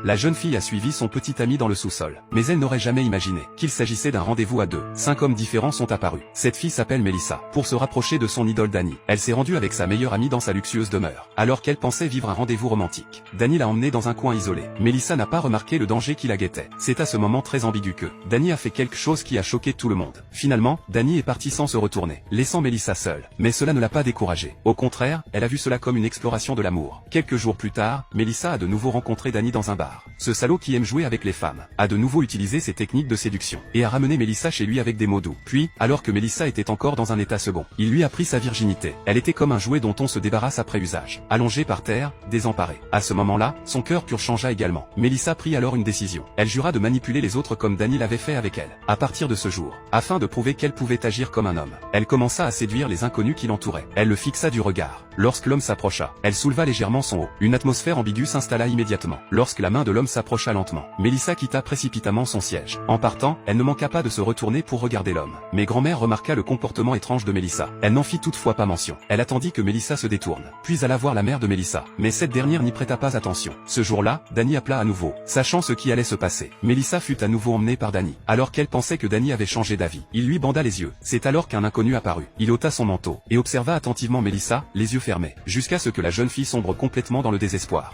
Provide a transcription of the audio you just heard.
La jeune fille a suivi son petit ami dans le sous-sol. Mais elle n'aurait jamais imaginé qu'il s'agissait d'un rendez-vous à deux. 5 hommes différents sont apparus. Cette fille s'appelle Melissa. Pour se rapprocher de son idole Danny, elle s'est rendue avec sa meilleure amie dans sa luxueuse demeure. Alors qu'elle pensait vivre un rendez-vous romantique, Danny l'a emmenée dans un coin isolé. Melissa n'a pas remarqué le danger qui la guettait. C'est à ce moment très ambigu que Danny a fait quelque chose qui a choqué tout le monde. Finalement, Danny est parti sans se retourner, laissant Melissa seule. Mais cela ne l'a pas découragée. Au contraire, elle a vu cela comme une exploration de l'amour. Quelques jours plus tard, Melissa a de nouveau rencontré Danny dans un bar. Ce salaud qui aime jouer avec les femmes a de nouveau utilisé ses techniques de séduction et a ramené Melissa chez lui avec des mots doux. Puis, alors que Melissa était encore dans un état second, il lui a pris sa virginité. Elle était comme un jouet dont on se débarrasse après usage. Allongée par terre, désemparée. À ce moment-là, son cœur pur changea également. Melissa prit alors une décision. Elle jura de manipuler les autres comme Danny l'avait fait avec elle. À partir de ce jour, afin de prouver qu'elle pouvait agir comme un homme, elle commença à séduire les inconnus qui l'entouraient. Elle le fixa du regard. Lorsque l'homme s'approcha, elle souleva légèrement son haut. Une atmosphère ambiguë s'installa immédiatement. Lorsque la main de l'homme s'approcha lentement, Melissa quitta précipitamment son siège. En partant, elle ne manqua pas de se retourner pour regarder l'homme. Mais grand-mère remarqua le comportement étrange de Melissa. Elle n'en fit toutefois pas mention. Elle attendit que Melissa se détourne, puis alla voir la mère de Melissa. Mais cette dernière n'y prêta pas attention. Ce jour-là, Danny appela à nouveau, sachant ce qui allait se passer. Melissa fut à nouveau emmenée par Danny, alors qu'elle pensait que Danny avait changé d'avis. Il lui banda les yeux. C'est alors qu'un inconnu apparut. Il ôta son manteau et observa attentivement Melissa, les yeux fermés, jusqu'à ce que la jeune fille sombre complètement dans le désespoir.